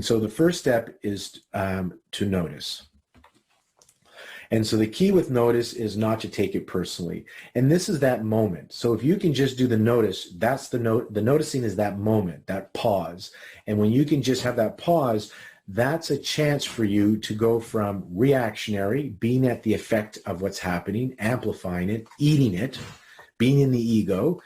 And so the first step is to notice. And so the key with notice is not to take it personally. And this is that moment. So if you can just do the notice, that's the noticing is that moment, that pause. And when you can just have that pause, that's a chance for you to go from reactionary, being at the effect of what's happening, amplifying it, eating it, being in the ego,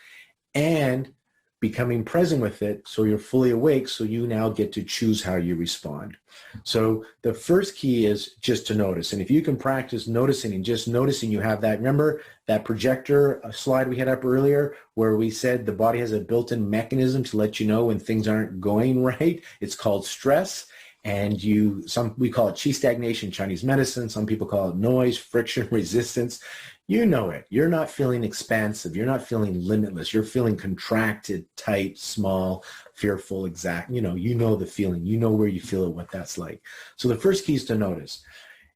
and becoming present with it so you're fully awake, so you now get to choose how you respond. So the first key is just to notice. And if you can practice noticing and just noticing you have that, remember that projector slide we had up earlier where we said the body has a built-in mechanism to let you know when things aren't going right? It's called stress. And we call it chi stagnation, Chinese medicine. Some people call it noise, friction, resistance. You know it. You're not feeling expansive. You're not feeling limitless. You're feeling contracted, tight, small, fearful, exact. You know the feeling. You know where you feel it, what that's like. So the first key is to notice.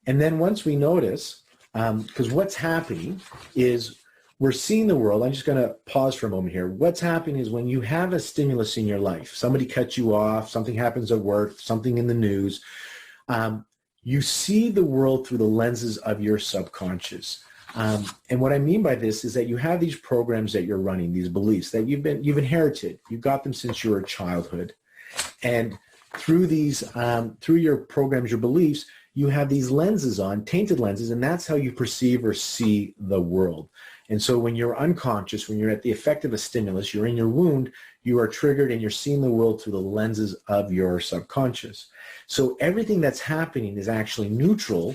And then once we notice, because what's happening is we're seeing the world. I'm just going to pause for a moment here. What's happening is when you have a stimulus in your life, somebody cuts you off, something happens at work, something in the news, you see the world through the lenses of your subconscious. And what I mean by this is that you have these programs that you're running, these beliefs that you've inherited. You got them since you were childhood. And through through your programs, your beliefs, you have these lenses on, tainted lenses, and that's how you perceive or see the world. And so when you're unconscious, when you're at the effect of a stimulus, you're in your wound, you are triggered and you're seeing the world through the lenses of your subconscious. So everything that's happening is actually neutral,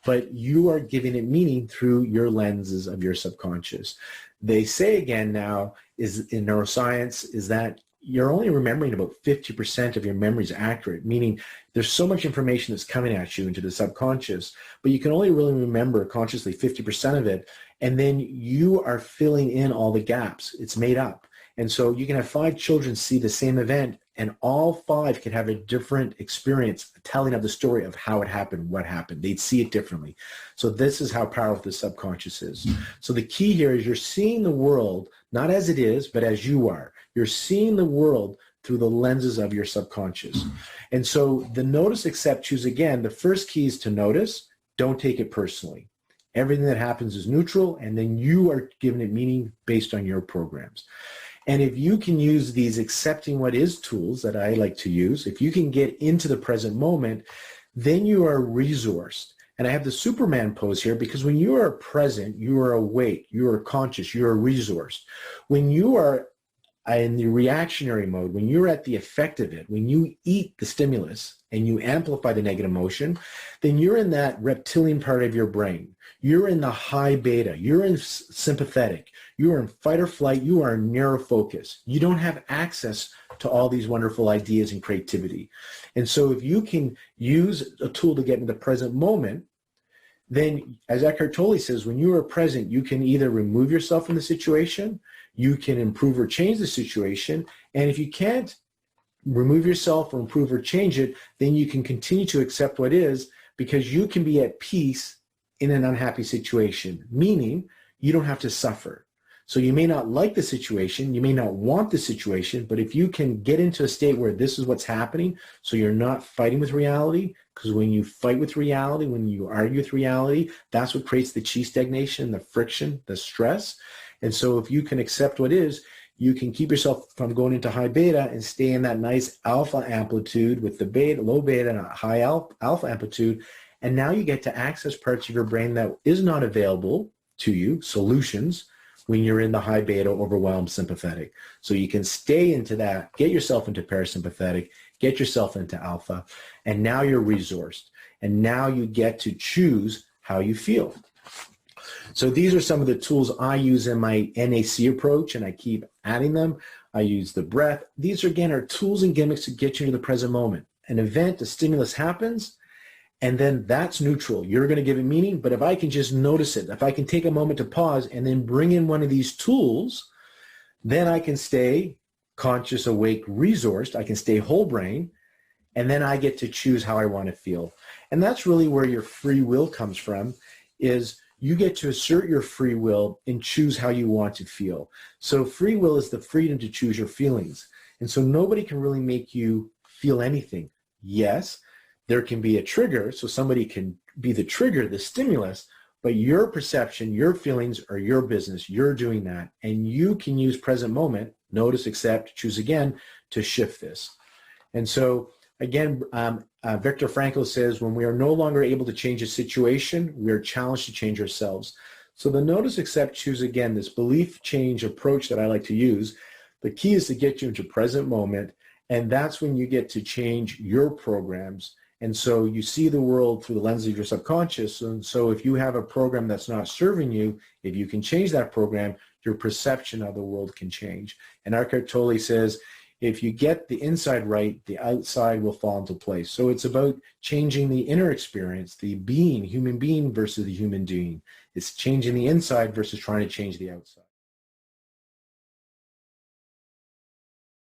but you are giving it meaning through your lenses of your subconscious. They say again now is in neuroscience is that you're only remembering about 50% of your memories accurate, meaning there's so much information that's coming at you into the subconscious, but you can only really remember consciously 50% of it, and then you are filling in all the gaps. It's made up. And so you can have 5 children see the same event, and all 5 can have a different experience, telling of the story of how it happened, what happened. They'd see it differently. So this is how powerful the subconscious is. So the key here is you're seeing the world, not as it is, but as you are. You're seeing the world through the lenses of your subconscious. And so the notice, accept, choose again, the first key is to notice, don't take it personally. Everything that happens is neutral, and then you are giving it meaning based on your programs. And if you can use these accepting what is tools that I like to use, if you can get into the present moment, then you are resourced. And I have the Superman pose here because when you are present, you are awake, you are conscious, you are resourced. When you are in the reactionary mode, when you're at the effect of it, when you eat the stimulus and you amplify the negative emotion, then you're in that reptilian part of your brain. You're in the high beta. You're in sympathetic. You are in fight or flight. You are in narrow focus. You don't have access to all these wonderful ideas and creativity. And so if you can use a tool to get in the present moment, then as Eckhart Tolle says, when you are present, you can either remove yourself from the situation, you can improve or change the situation, and if you can't remove yourself or improve or change it, then you can continue to accept what is, because you can be at peace in an unhappy situation, meaning you don't have to suffer. So you may not like the situation, you may not want the situation, but if you can get into a state where this is what's happening, so you're not fighting with reality, because when you fight with reality, when you argue with reality, that's what creates the chi stagnation, the friction, the stress. And so if you can accept what is, you can keep yourself from going into high beta and stay in that nice alpha amplitude with the beta, low beta and a high alpha amplitude. And now you get to access parts of your brain that is not available to you, solutions, when you're in the high beta, overwhelmed, sympathetic. So you can stay into that, get yourself into parasympathetic, get yourself into alpha, and now you're resourced. And now you get to choose how you feel. So these are some of the tools I use in my NAC approach, and I keep adding them. I use the breath. These, again, are tools and gimmicks to get you into the present moment. An event, a stimulus happens, and then that's neutral. You're going to give it meaning, but if I can just notice it, if I can take a moment to pause and then bring in one of these tools, then I can stay conscious, awake, resourced. I can stay whole brain, and then I get to choose how I want to feel. And that's really where your free will comes from, is you get to assert your free will and choose how you want to feel. So free will is the freedom to choose your feelings. And so nobody can really make you feel anything. Yes, there can be a trigger, so somebody can be the trigger, the stimulus, but your perception, your feelings are your business. You're doing that. And you can use present moment, notice, accept, choose again, to shift this. And so, again, Viktor Frankl says, when we are no longer able to change a situation, we are challenged to change ourselves. So the notice, accept, choose again, this belief change approach that I like to use, the key is to get you into present moment. And that's when you get to change your programs. And so you see the world through the lens of your subconscious. And so if you have a program that's not serving you, if you can change that program, your perception of the world can change. And Eckhart Tolle says, if you get the inside right, the outside will fall into place. So it's about changing the inner experience, the being, human being versus the human doing. It's changing the inside versus trying to change the outside.